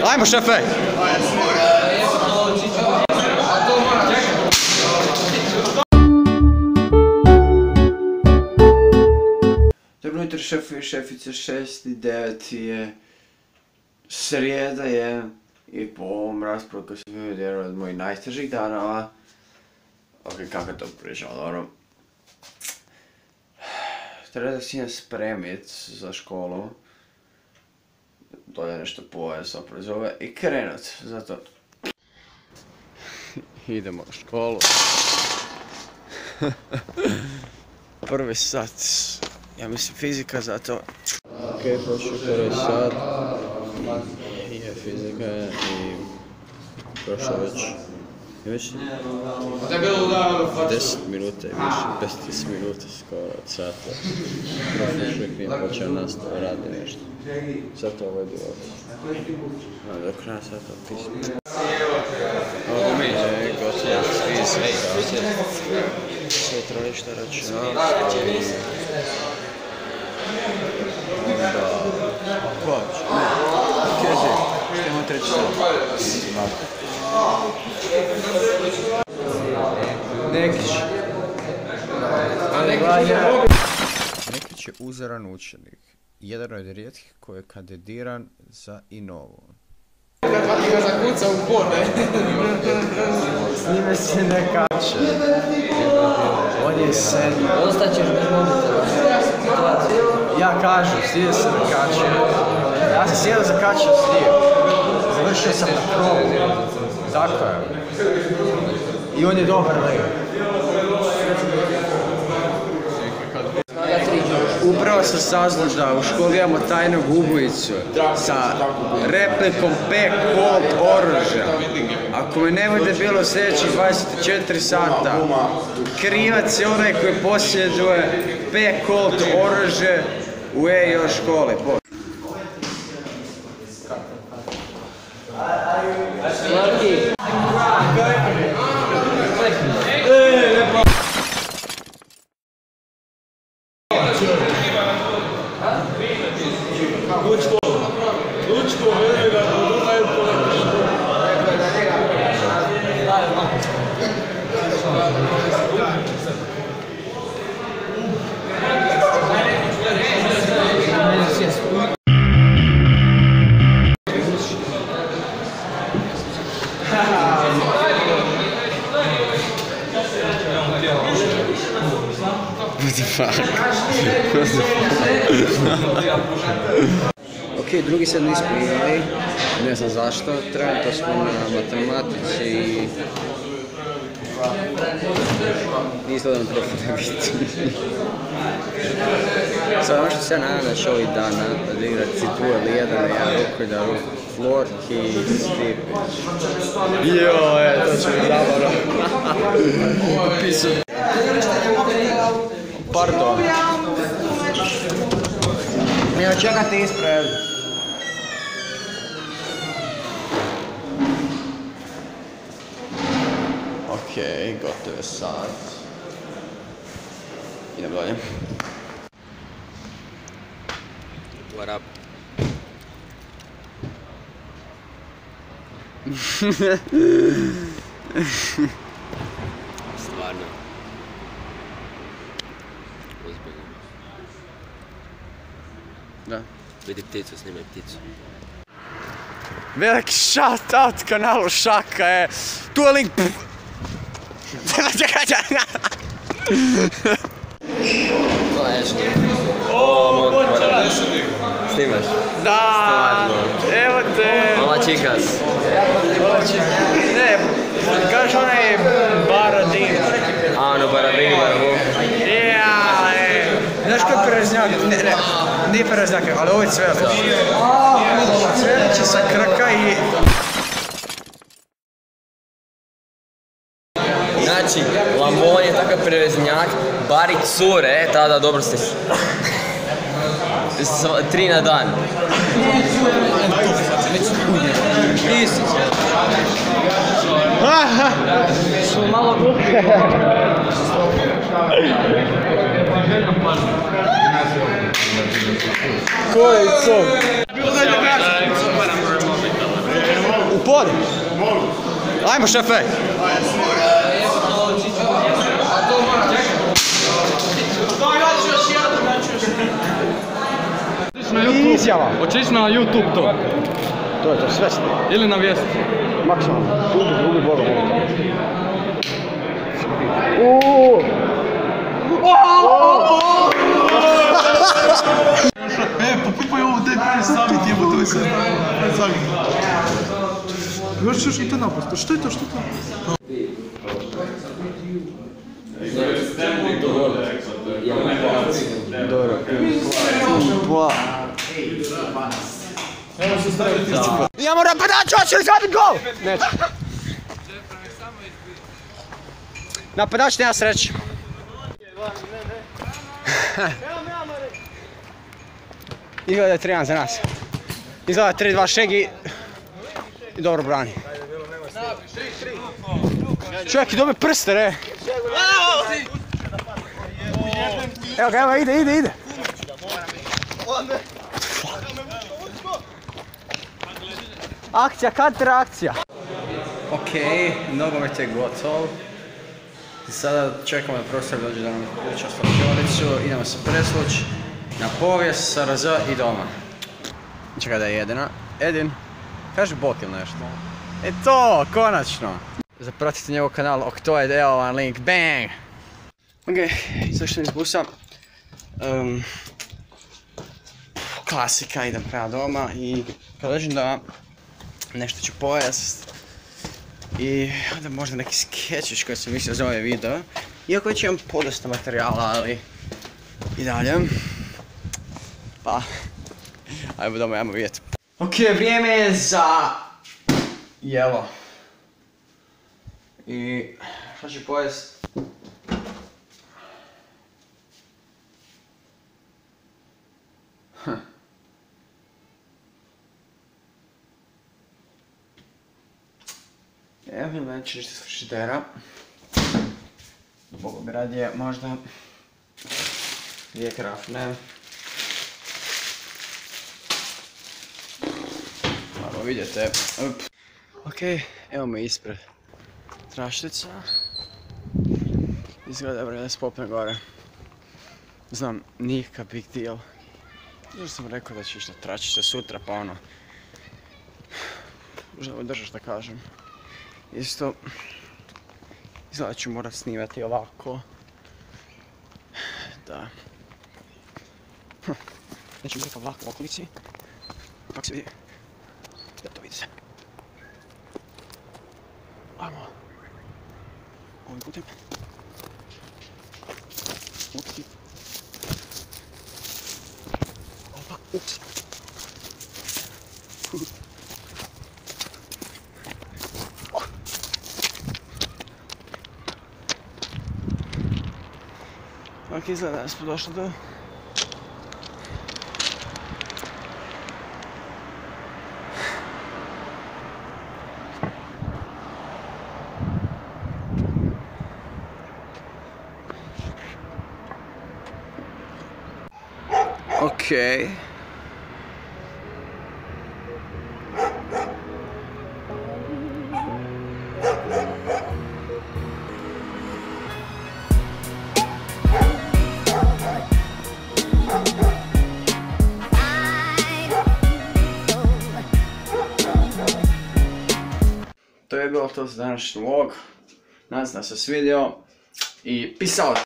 Ajmo šefe! Dobro jutro šefovi i šefice, 6.9. je srijeda je i po ovom raspravu koji sam vidio jedan od mojih najtežih dana. Ok, kako to pričamo, dobro. Treba da si spremit za školu. Dolje nešto pojest, oprezove i krenut, zato. Idemo u školu. Prvi sat, ja mislim fizika, zato. Ok, prošao prvi sat. Je fizika i prošao već. Već 10 minuta i više, 15 minuta skoro od sata. Profesor još uvijek nije počeo nastavu, radi nešto. Zato ovo je bilo. Do kraja sata pismo. Ovo je gotovo s fizika. Sutra ništa računalstvo. Onda... Koč? Keži, što imamo 3 sata? Nekić je uzoran učenik. Jedan od rijetkih koji je kandidiran za Inovu. Hvati ga zakuca u bone. S njime se ne kače. On je sen. Ostaćeš bez mobitela. Ja kažem, svidio se ne kače. Ja sam sjedao zakačio svidio. Završio sam na krovu. Tako je. I on je dobar lega. Upravo sam saznao da u školi imamo tajnog ubojicu sa replikom P Colt oružja. Ako me ne bude bilo sljedećih 24 sata, krivac je onaj koji posjeduje P Colt oružje u EIO školi. Ok, drugi se nismo igrali, ne znam zašto, trenutno smo na matematici i... Izgledam profil biti. Sad ono što se ja nadam da će ovih dana odigrat Citu ili jedan ruku i da ruku Florki i Stipić. Joj, to će mi zabavno. Upisu. Pardon. Evo, čekajte ispred. Okej, gotov je sat. Idem dalje. What up? Stvarno. Ozbiljno. Da. Vidi pticu, snimaj pticu. Veliki shout out kanalu Šaka je... Tu je link... Snimaš? Da! Evo te! Hola chicas! Ne, kažeš onaj Baradin. A, ono Baradin, Baradin. Znaš koji je prereznjak? Ne, nije prereznjak, ali ovo je Cvelić. Cvelić je sa Krka i... Znači, Lamon je takav prereznjak, bari cure, tada dobro ste... 3 na dan. Nisi. Smo malo glupi. Koji co? vodu? Ajmo šefe! Izjava! Hoćeš na YouTube to? To je to, sve ste. Ili na vijest? Maksimalno. Ubi Boga. Popipaj ovo, daj prvi samit, jebo, to je sve. Samit. Još mi to naprosto, što je to? Dobro. Ja moram napadač, hoće li zabiti gol? Neće. Napadač nema sreće. Izgleda je 3-1 za nas. Izgleda 3-2 Šegi i dobro brani. Čovjek je dobio prste, re. Evo ga, ide. Akcija, kontraakcija. Okej, nogomet je gotov. Sada čekamo da profesor dođe da nam priča slačionicu, idemo se preslući na povijest, SRZ i doma. Čekaj da je Edina. Edin, kaži bok ili nešto. E to, konačno! Zapratite njegov kanal Oktoed, evo vam link, bang! Ok, izašli iz busa. Klasika, idem prema doma i kad dođem doma nešto ću pojest. I onda možda neki skečić koji sam mislio za ovaj video. Iako već imam podosta materijala, ali i dalje. Pa, ajmo doma, ajmo vidjeti. Ok, vrijeme je za jelo. I šta ću pojest? Evo mi neće ništa s frižidera. Bogo bi radije možda dvije krafne. Malo vidite. Ok, evo me ispred traštica. Izgleda dobro da se popne gore. Znam, nikakav big deal. Zato sam rekao da ću išta tračice sutra, pa ono... Možda držaš da kažem. Isto... Izgleda ću morat snimati ovako. Da... Neću biti ovako u okolici. Kako se vidi? Da to vidi se. Ajmo. Ovim putem. Upsi. Opa, ups. Ok, izgleda da smo došli do... Okay. To je bilo to za današnji vlog. Nadam se da se svidio i peace out!